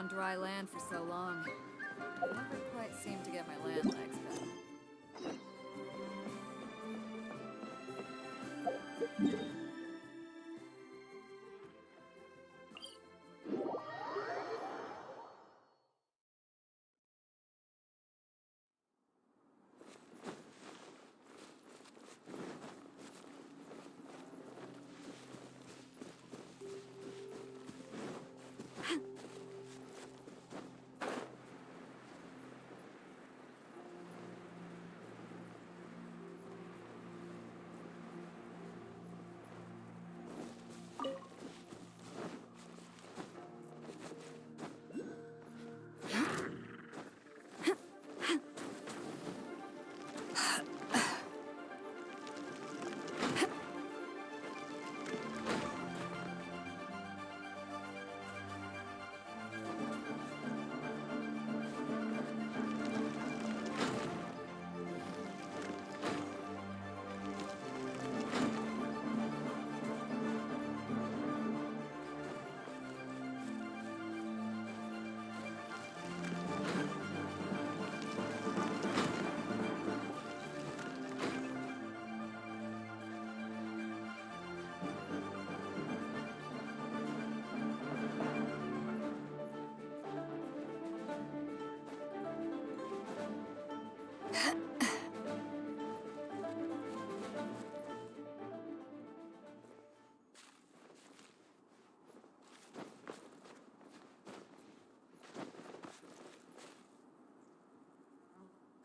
on dry land for so long. I never quite seem to get my land legs back.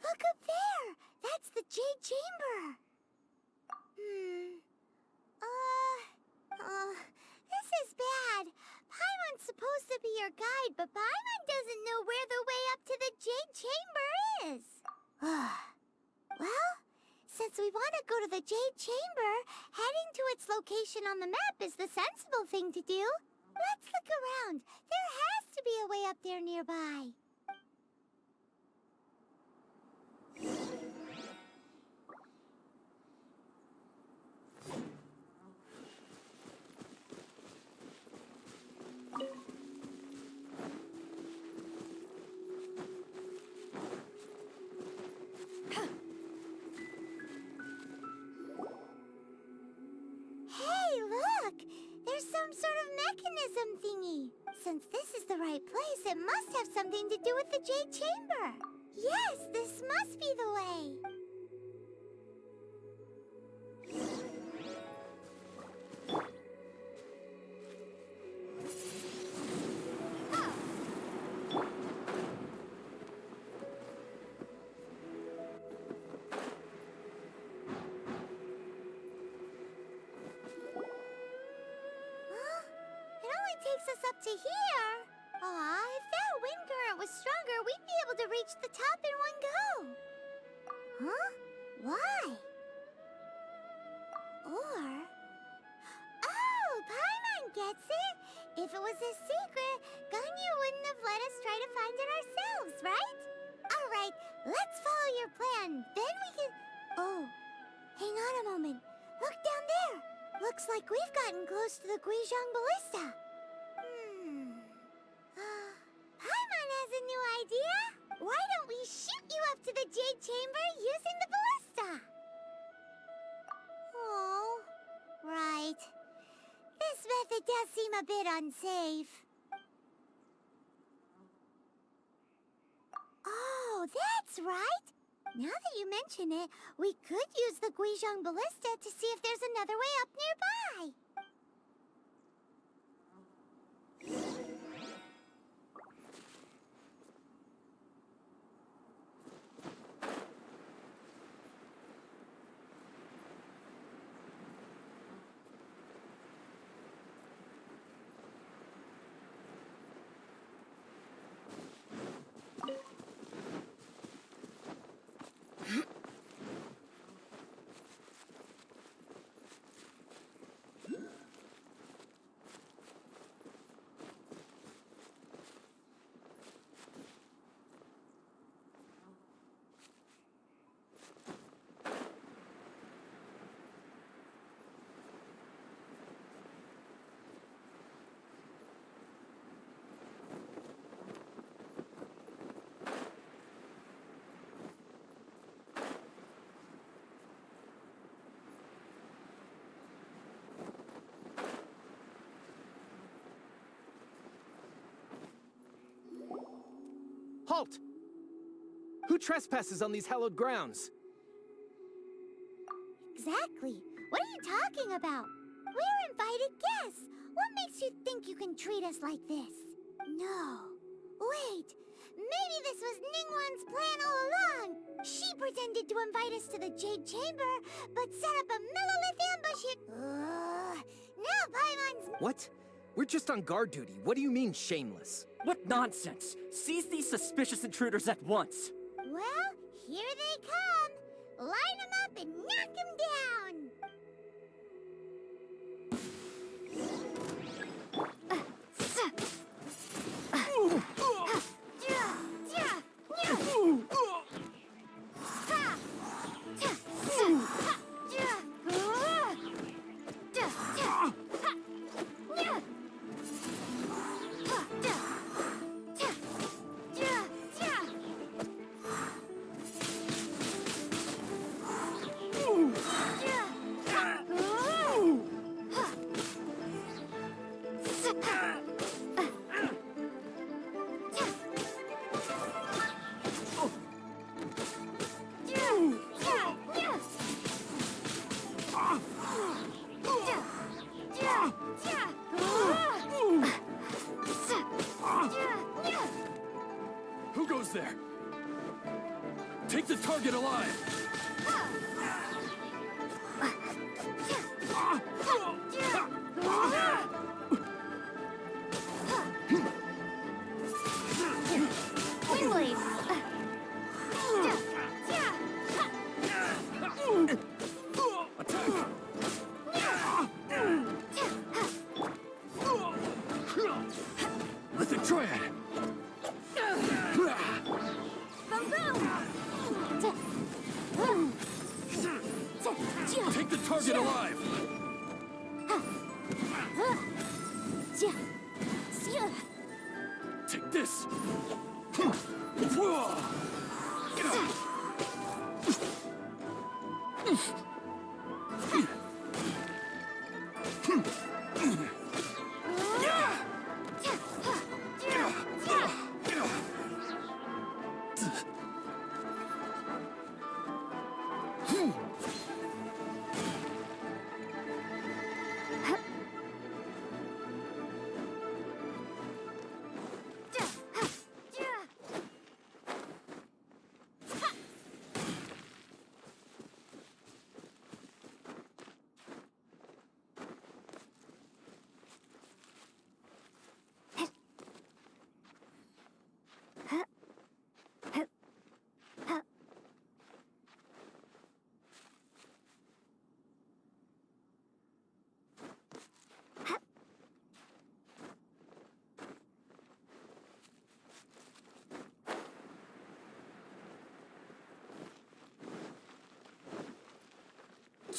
Look up there! That's the Jade Chamber! This is bad. Paimon's supposed to be your guide, but Paimon doesn't know where the way up to the Jade Chamber is. Well, since we want to go to the Jade Chamber, heading to its location on the map is the sensible thing to do. Let's look around. There has to be a way up there nearby. Hey, look! There's some sort of mechanism thingy. Since this is the right place, it must have something to do with the Jade Chamber. Yes, this must be the way. Takes us up to here. If that wind current was stronger, we'd be able to reach the top in one go. Huh? Why? Or... Oh, Paimon gets it. If it was a secret, Ganyu wouldn't have let us try to find it ourselves, right? All right, let's follow your plan. Then we can... Oh, hang on a moment. Look down there. Looks like we've gotten close to the Guizhong Ballista. Paimon has a new idea. Why don't we shoot you up to the Jade Chamber using the ballista? Oh, right. This method does seem a bit unsafe. Oh, that's right. Now that you mention it, we could use the Guizhong Ballista to see if there's another way up nearby. Halt! Who trespasses on these hallowed grounds? Exactly. What are you talking about? We're invited guests. What makes you think you can treat us like this? No. Wait. Maybe this was Ningguang's plan all along. She pretended to invite us to the Jade Chamber, but set up a millilith ambush here. Now Paimon's... What? We're just on guard duty. What do you mean, shameless? What nonsense! Seize these suspicious intruders at once! Well, here they come. Line them up and knock them down. Who goes there? Take the target alive! Let the triad! Take the target alive! Take this!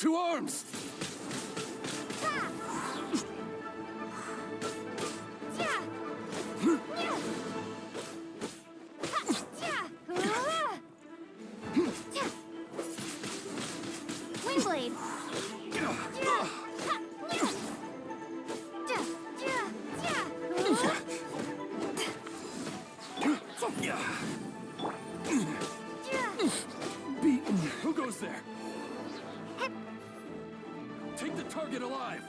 To arms! Windblade. Beaten. Who goes there? Take the target alive!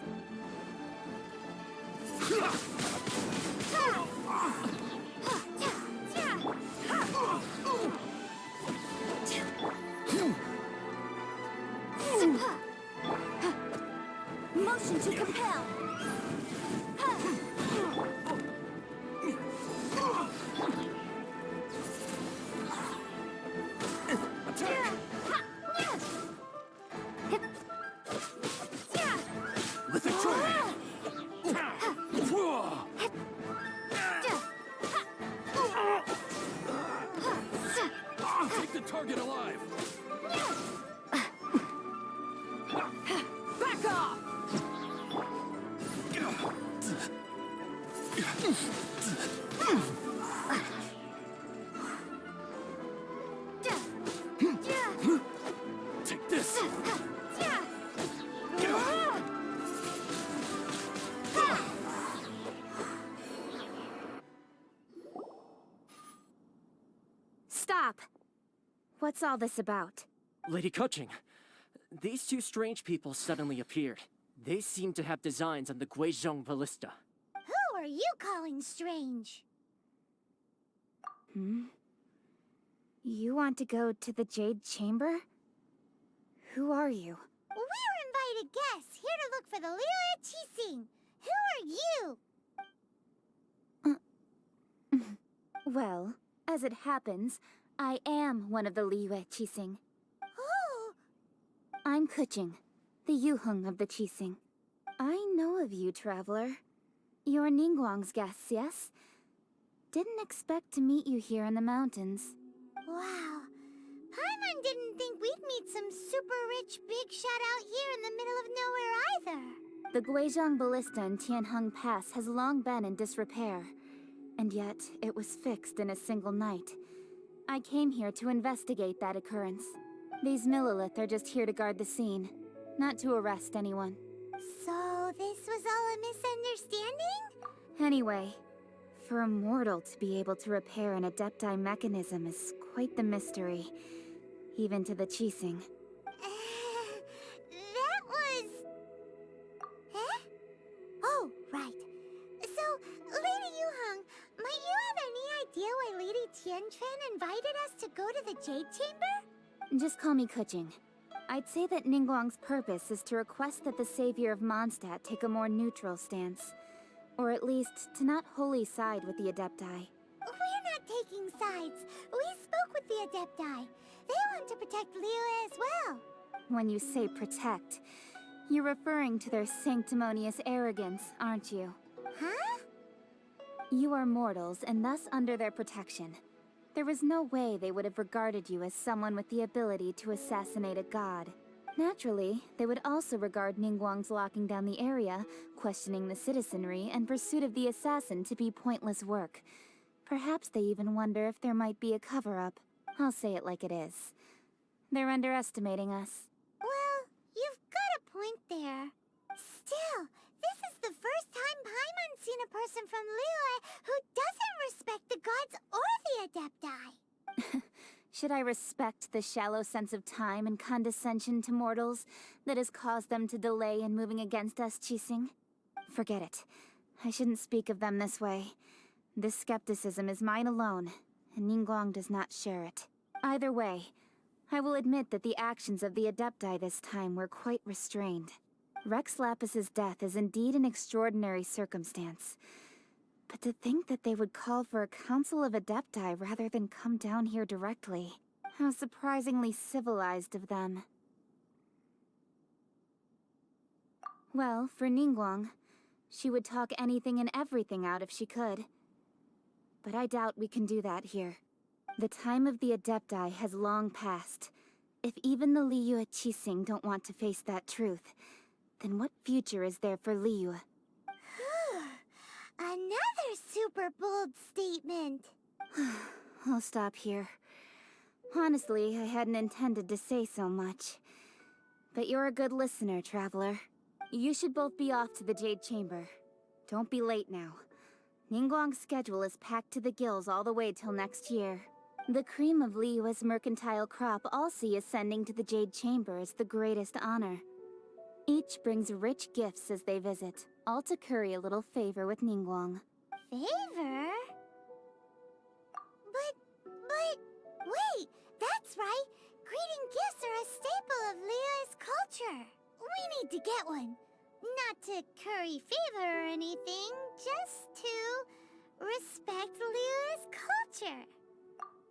Motion to compel. Attack! With the triad! Take the target alive! Back off! Take this! Stop! What's all this about? Lady Coaching, these two strange people suddenly appeared. They seem to have designs on the Guizhong Ballista. Who are you calling strange? You want to go to the Jade Chamber? Who are you? We're invited guests here to look for the Liyue Qixing. Who are you? Well, as it happens, I am one of the Liyue Qixing. Oh, I'm Kuching, the Yuheng of the Qixing. I know of you, traveler. You're Ningguang's guests, yes? Didn't expect to meet you here in the mountains. wow. Paimon didn't think we'd meet some super rich big shot out here in the middle of nowhere either. The Guizhong Ballista in Tianheng Pass has long been in disrepair, and yet it was fixed in a single night. I came here to investigate that occurrence. These Millilith are just here to guard the scene, not to arrest anyone. So this was all a misunderstanding? Anyway, for a mortal to be able to repair an Adepti mechanism is quite the mystery, even to the Qixing. That was... Huh? Oh, right. So, Lady Yuheng, might you have any idea why Lady Tianquan invited us to go to the Jade Chamber? Just call me Kuching. I'd say that Ningguang's purpose is to request that the savior of Mondstadt take a more neutral stance. Or at least, to not wholly side with the Adepti. We're not taking sides. We spoke with the Adepti. They want to protect Liyue as well. When you say protect, you're referring to their sanctimonious arrogance, aren't you? Huh? You are mortals, and thus under their protection. There was no way they would have regarded you as someone with the ability to assassinate a god. Naturally, they would also regard Ningguang's locking down the area, questioning the citizenry, and pursuit of the assassin to be pointless work. Perhaps they even wonder if there might be a cover-up. I'll say it like it is. They're underestimating us. Well, you've got a point there. Still, this is the first time Paimon's seen a person from Liyue who doesn't respect the gods or the Adepti. Should I respect the shallow sense of time and condescension to mortals that has caused them to delay in moving against us, Qixing? Forget it. I shouldn't speak of them this way. This skepticism is mine alone, and Ningguang does not share it. Either way, I will admit that the actions of the Adepti this time were quite restrained. Rex Lapis's death is indeed an extraordinary circumstance. But to think that they would call for a council of Adepti rather than come down here directly. How surprisingly civilized of them. Well, for Ningguang, she would talk anything and everything out if she could. But I doubt we can do that here. The time of the Adepti has long passed. If even the Liyue Qixing don't want to face that truth, then what future is there for Liyue? Another super bold statement. I'll stop here. Honestly, I hadn't intended to say so much. But you're a good listener, traveler. You should both be off to the Jade Chamber. Don't be late now. Ningguang's schedule is packed to the gills all the way till next year. The cream of Liyue's mercantile crop all see ascending to the Jade Chamber as the greatest honor. Each brings rich gifts as they visit, all to curry a little favor with Ningguang. Favor? But, wait, that's right. Greeting gifts are a staple of Liyue's culture. We need to get one. Not to curry favor or anything, just to respect Liyue's culture.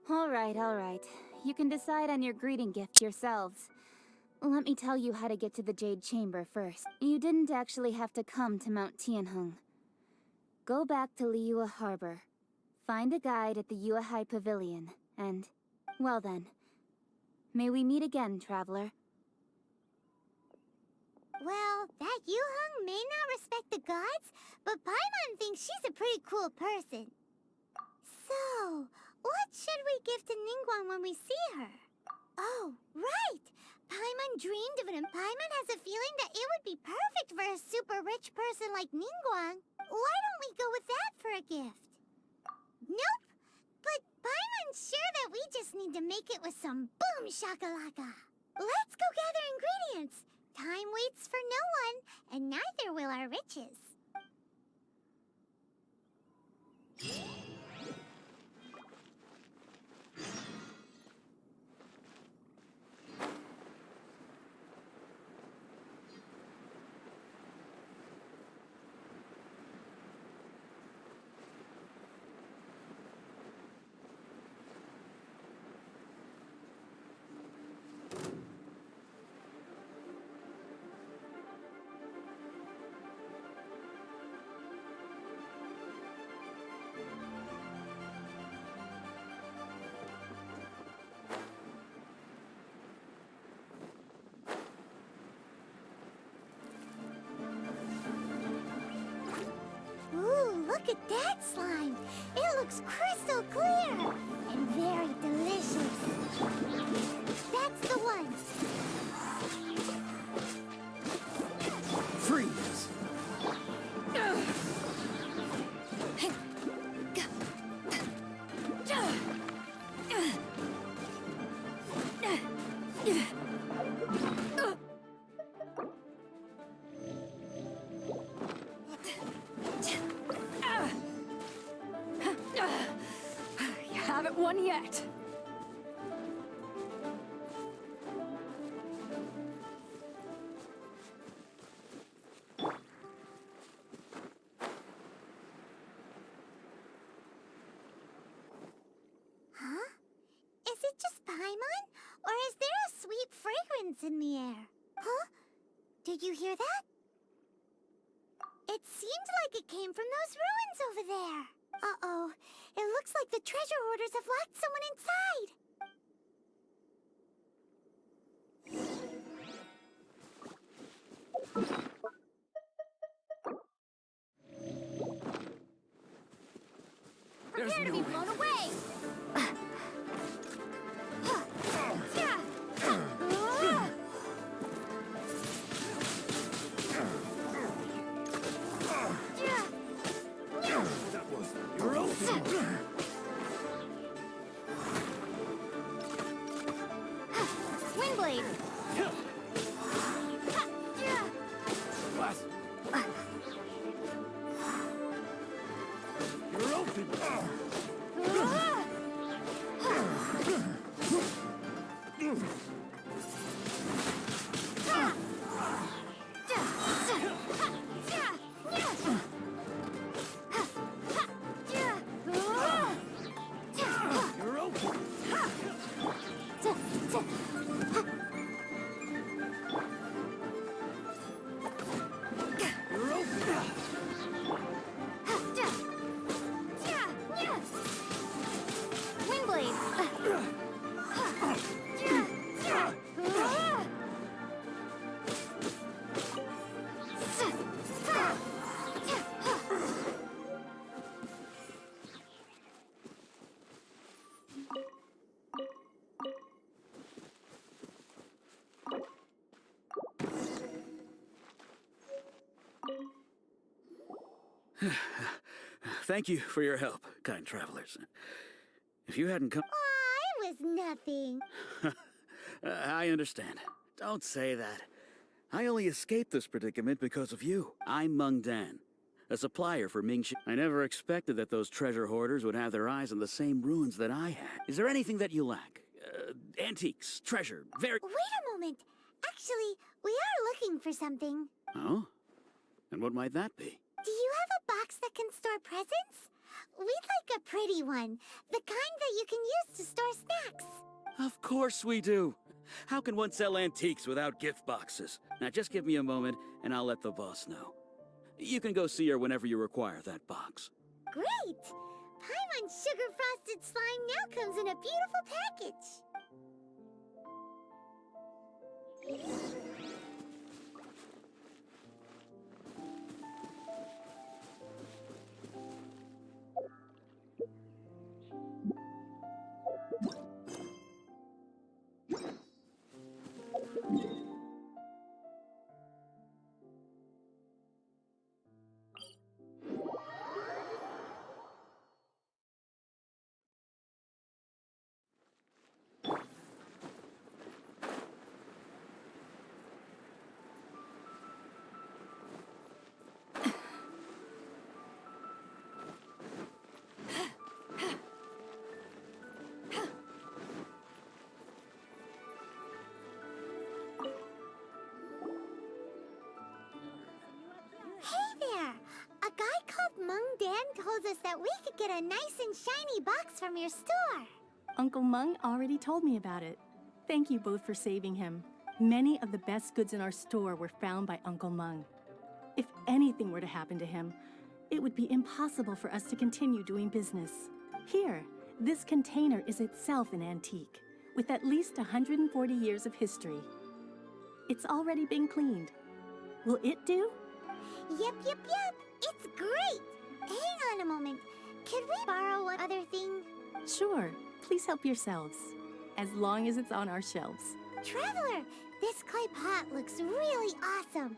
All right. You can decide on your greeting gift yourselves. Let me tell you how to get to the Jade Chamber first. You didn't actually have to come to Mount Tianheng. Go back to Liyue Harbor. Find a guide at the Yuehai Pavilion, and... well then. May we meet again, traveler. Well, that Yuheng may not respect the gods, but Paimon thinks she's a pretty cool person. So, what should we give to Ningguang when we see her? Oh, right! Paimon dreamed of it, and Paimon has a feeling that it would be perfect for a super rich person like Ningguang. Why don't we go with that for a gift? Nope! But Paimon's sure that we just need to make it with some boom shakalaka. Let's go gather ingredients. Time waits for no one, and neither will our riches. Ooh, look at that slime. It looks crystal clear and very delicious. That's the one. Freeze! You haven't won yet. Huh? Is it just Paimon? Or is there a sweet fragrance in the air? Huh? Did you hear that? It seemed like it came from those ruins over there. Uh-oh. It looks like the treasure hoarders have locked someone inside. There's Prepare to no be blown away. Windblade. What? You're open! You're open! You're open! Thank you for your help, kind travelers. If you hadn't come... I was nothing. I understand. Don't say that. I only escaped this predicament because of you. I'm Meng Dan, a supplier for Mingxi. I never expected that those treasure hoarders would have their eyes on the same ruins that I had. Is there anything that you lack? Antiques, treasure, very... Wait a moment. Actually, we are looking for something. Oh? And what might that be? Do you have a box that can store presents? We'd like a pretty one. The kind that you can use to store snacks. Of course we do. How can one sell antiques without gift boxes? Now just give me a moment, and I'll let the boss know. You can go see her whenever you require that box. Great! Paimon's sugar-frosted slime now comes in a beautiful package. get a nice and shiny box from your store. Uncle Mung already told me about it. Thank you both for saving him. Many of the best goods in our store were found by Uncle Mung. If anything were to happen to him, it would be impossible for us to continue doing business. Here, this container is itself an antique, with at least 140 years of history. It's already been cleaned. Will it do? Yep. It's great. Hang on a moment. Could we borrow one other thing? Sure, please help yourselves, as long as it's on our shelves. Traveler, this clay pot looks really awesome.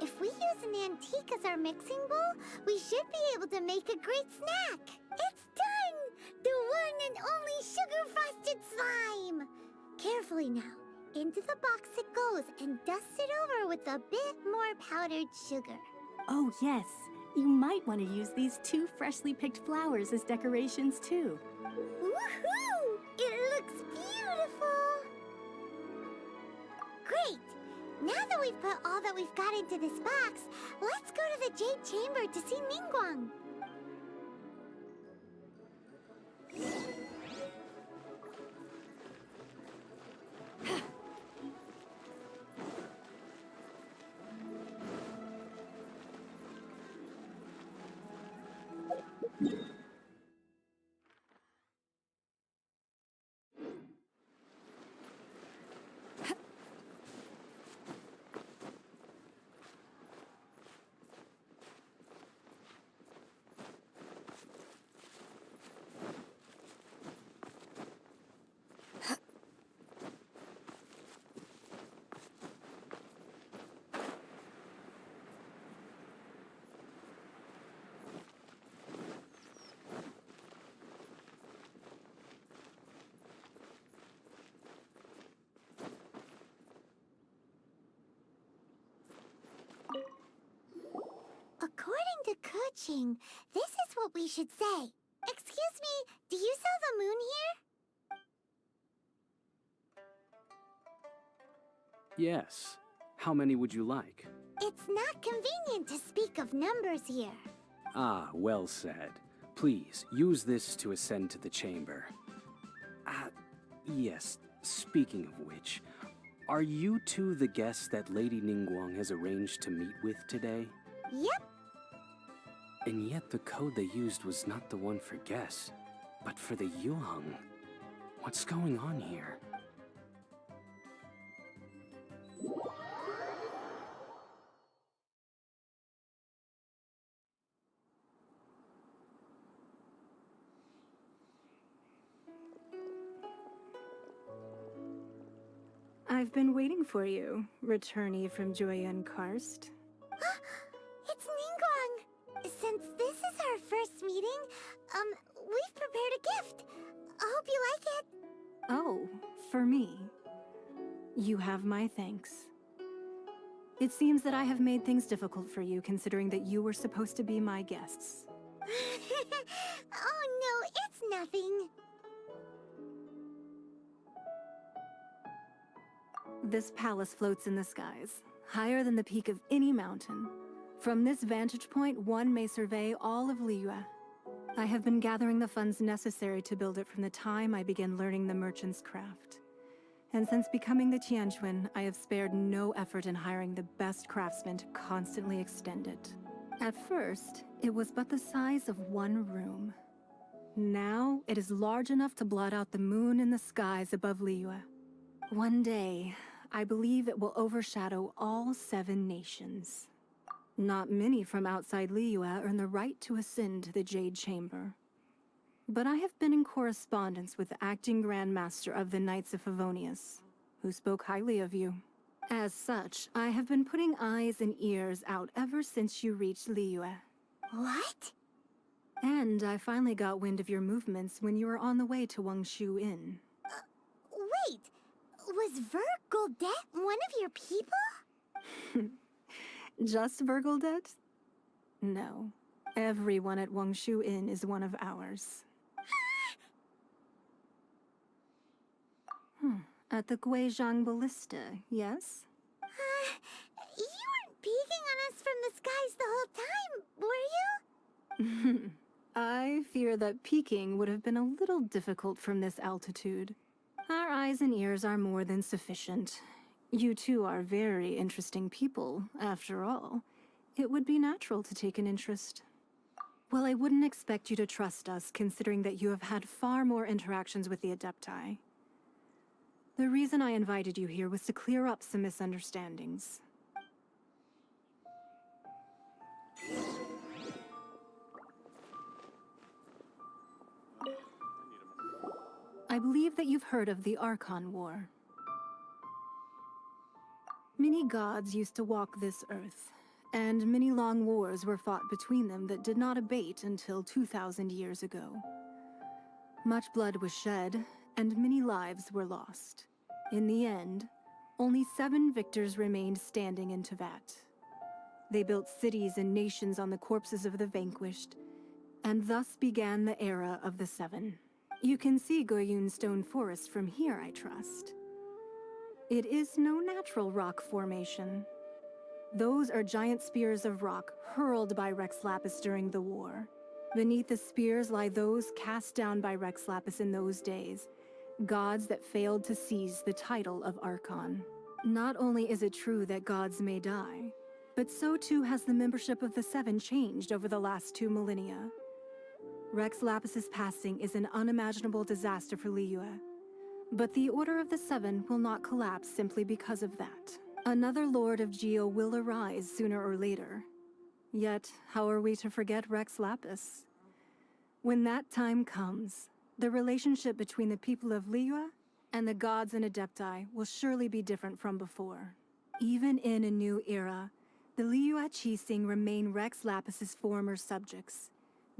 If we use an antique as our mixing bowl, we should be able to make a great snack. It's done! The one and only sugar-frosted slime! Carefully now. Into the box it goes and dust it over with a bit more powdered sugar. Oh yes, you might want to use these 2 freshly picked flowers as decorations too. Woohoo! It looks beautiful! Great! Now that we've put all that we've got into this box, let's go to the Jade Chamber to see Ningguang. According to Kuching, this is what we should say. Excuse me, do you sell the moon here? Yes. How many would you like? It's not convenient to speak of numbers here. Ah, well said. Please, use this to ascend to the chamber. Yes, speaking of which, are you two the guests that Lady Ningguang has arranged to meet with today? Yep. And yet the code they used was not the one for guests, but for the Yuheng. What's going on here? I've been waiting for you, returnee from Joyen Karst. It's Ningguang. Since this is our first meeting, we've prepared a gift. I hope you like it. Oh, for me. You have my thanks. It seems that I have made things difficult for you, considering that you were supposed to be my guests. Oh no, it's nothing. This palace floats in the skies, higher than the peak of any mountain. From this vantage point, one may survey all of Liyue. I have been gathering the funds necessary to build it from the time I began learning the merchant's craft. And since becoming the Tianquan, I have spared no effort in hiring the best craftsmen to constantly extend it. At first, it was but the size of one room. Now, it is large enough to blot out the moon in the skies above Liyue. One day, I believe it will overshadow all 7 nations. Not many from outside Liyue earn the right to ascend to the Jade Chamber. But I have been in correspondence with the acting Grand Master of the Knights of Favonius, who spoke highly of you. As such, I have been putting eyes and ears out ever since you reached Liyue. What? And I finally got wind of your movements when you were on the way to Wangshu Inn. Wait, was Vergoldet one of your people? Just Vergoldet? No. Everyone at Wangshu Inn is one of ours. At the Guizhang Ballista, yes? You weren't peeking on us from the skies the whole time, were you? I fear that peeking would have been a little difficult from this altitude. Our eyes and ears are more than sufficient. You two are very interesting people, after all. It would be natural to take an interest. Well, I wouldn't expect you to trust us, considering that you have had far more interactions with the Adepti. The reason I invited you here was to clear up some misunderstandings. I believe that you've heard of the Archon War. Many gods used to walk this earth, and many long wars were fought between them that did not abate until 2,000 years ago. Much blood was shed, and many lives were lost. In the end, only 7 victors remained standing in Tevat. They built cities and nations on the corpses of the vanquished, and thus began the era of the 7. You can see Goyun Stone Forest from here, I trust. It is no natural rock formation. Those are giant spears of rock hurled by Rex Lapis during the war. Beneath the spears lie those cast down by Rex Lapis in those days, gods that failed to seize the title of Archon. Not only is it true that gods may die, but so too has the membership of the 7 changed over the last 2 millennia. Rex Lapis's passing is an unimaginable disaster for Liyue, but the Order of the 7 will not collapse simply because of that. Another Lord of Geo will arise sooner or later. Yet, how are we to forget Rex Lapis? When that time comes, the relationship between the people of Liyue and the gods and Adepti will surely be different from before. Even in a new era, the Liyue Qixing remain Rex Lapis's former subjects.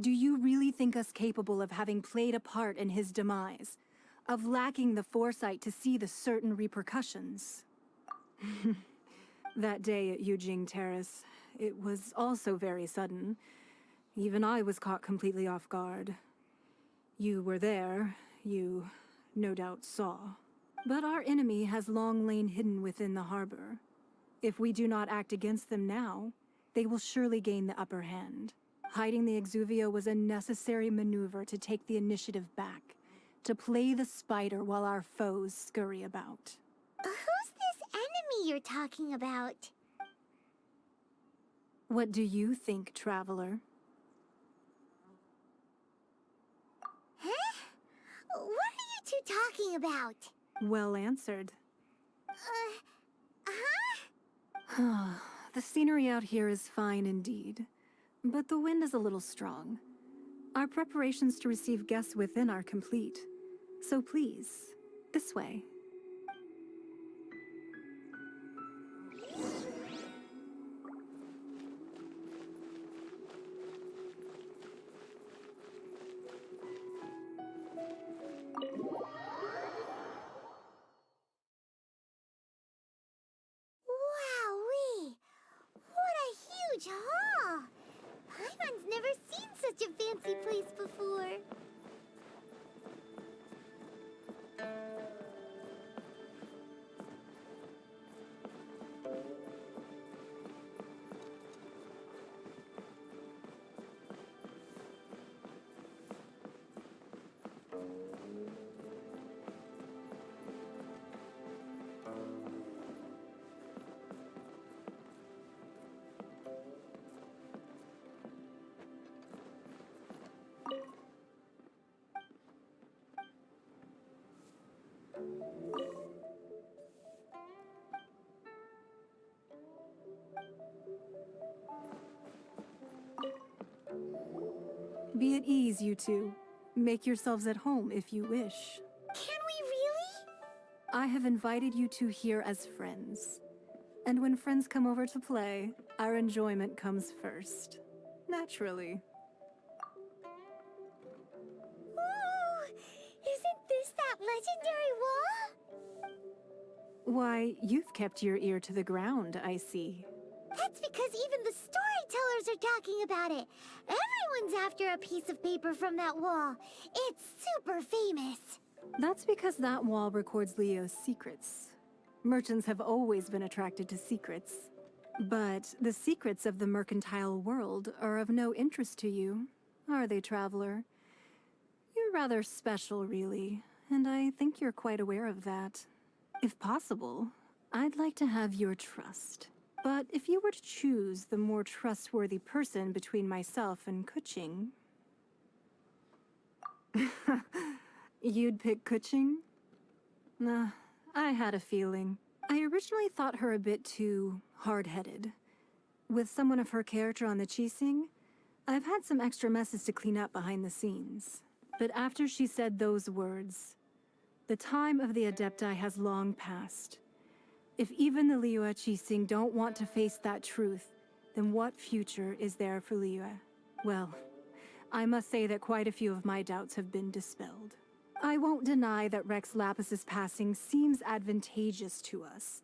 Do you really think us capable of having played a part in his demise? Of lacking the foresight to see the certain repercussions? That day at Yujing Terrace, it was also very sudden. Even I was caught completely off guard. You were there, you no doubt saw. But our enemy has long lain hidden within the harbor. If we do not act against them now, they will surely gain the upper hand. Hiding the Exuvio was a necessary maneuver to take the initiative back, to play the spider while our foes scurry about. Who's this enemy you're talking about? What do you think, traveler? Huh? What are you two talking about? Well answered. Huh? The scenery out here is fine indeed, but the wind is a little strong. Our preparations to receive guests within are complete, so please, this way. Wowee! What a huge hall! Paimon's never seen such a fancy place before. Be at ease, you two. Make yourselves at home if you wish. Can we really? I have invited you two here as friends. And when friends come over to play, our enjoyment comes first. Naturally. Ooh! Isn't this that legendary wall? Why, you've kept your ear to the ground, I see. That's because even the storytellers are talking about it. Everyone's after a piece of paper from that wall. It's super famous. That's because that wall records Leo's secrets. Merchants have always been attracted to secrets. But the secrets of the mercantile world are of no interest to you, are they, traveler? You're rather special, really, and I think you're quite aware of that. If possible, I'd like to have your trust. But if you were to choose the more trustworthy person between myself and Kuching... You'd pick Kuching? Nah, I had a feeling. I originally thought her a bit too hard-headed. With someone of her character on the Qixing, I've had some extra messes to clean up behind the scenes. But after she said those words, the time of the Adepti has long passed. If even the Liyue Qixing don't want to face that truth, then what future is there for Liyue? Well, I must say that quite a few of my doubts have been dispelled. I won't deny that Rex Lapis's passing seems advantageous to us.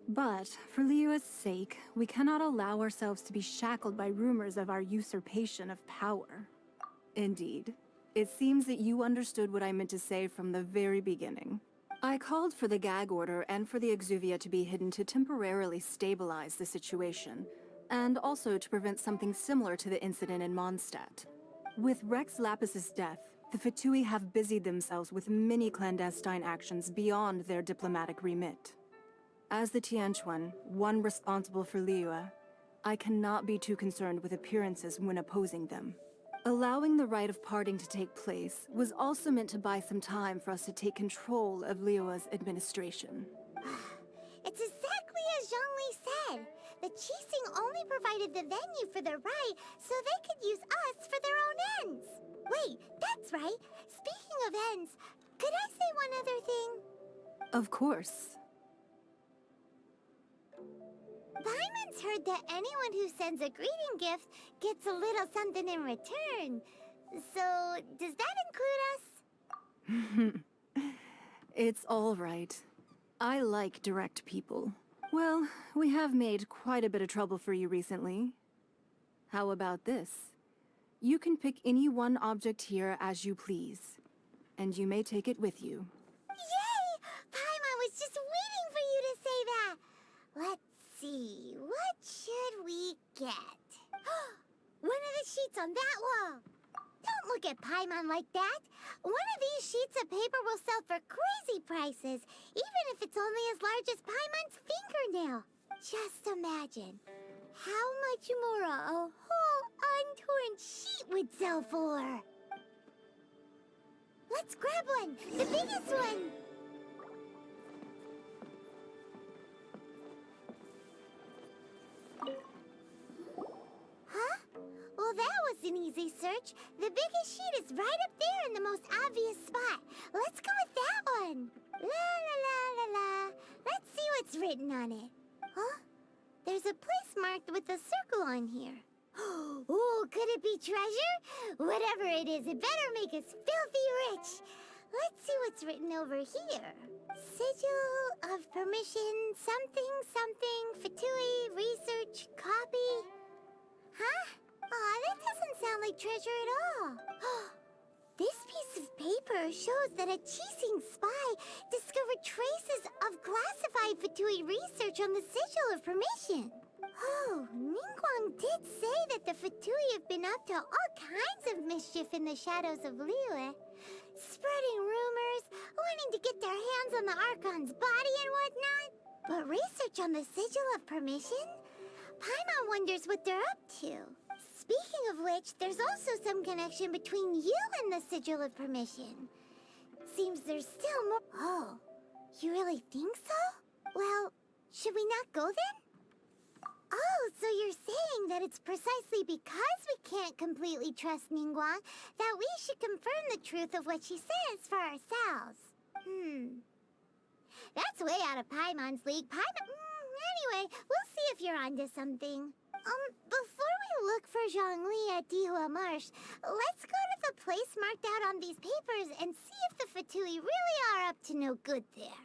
But, for Liyue's sake, we cannot allow ourselves to be shackled by rumors of our usurpation of power. Indeed. It seems that you understood what I meant to say from the very beginning. I called for the gag order and for the Exuvia to be hidden to temporarily stabilize the situation, and also to prevent something similar to the incident in Mondstadt. With Rex Lapis's death, the Fatui have busied themselves with many clandestine actions beyond their diplomatic remit. As the Tianquan, one responsible for Liyue, I cannot be too concerned with appearances when opposing them. Allowing the rite of parting to take place was also meant to buy some time for us to take control of Liyue's administration. It's exactly as Zhongli said. The Qixing only provided the venue for the rite so they could use us for their own ends. Wait, that's right. Speaking of ends, could I say one other thing? Of course. Paimon's heard that anyone who sends a greeting gift gets a little something in return. So, does that include us? It's all right. I like direct people. Well, we have made quite a bit of trouble for you recently. How about this? You can pick any one object here as you please, and you may take it with you. Yay! Paimon was just waiting for you to say that. Let's see, what should we get? One of the sheets on that wall. Don't look at Paimon like that. One of these sheets of paper will sell for crazy prices, even if it's only as large as Paimon's fingernail. Just imagine how much more a whole untorn sheet would sell for. Let's grab one, the biggest one. Huh? Well, that was an easy search. The biggest sheet is right up there in the most obvious spot. Let's go with that one. La la la la la. Let's see what's written on it. Huh? There's a place marked with a circle on here. Oh, could it be treasure? Whatever it is, it better make us filthy rich. Let's see what's written over here. Sigil of permission, something, something, Fatui, research, copy. Huh? Aw, that doesn't sound like treasure at all. This piece of paper shows that a Qixing spy discovered traces of classified Fatui research on the Sigil of Permission. Oh, Ningguang did say that the Fatui have been up to all kinds of mischief in the shadows of Liyue. Spreading rumors, wanting to get their hands on the Archon's body and whatnot. But research on the Sigil of Permission? Paimon wonders what they're up to. Speaking of which, there's also some connection between you and the Sigil of Permission. Seems there's still more... Oh, you really think so? Well, should we not go then? Oh, so you're saying that it's precisely because we can't completely trust Ningguang that we should confirm the truth of what she says for ourselves. That's way out of Paimon's league. Anyway, we'll see if you're onto something. Before we look for Zhongli at Dihua Marsh, let's go to the place marked out on these papers and see if the Fatui really are up to no good there.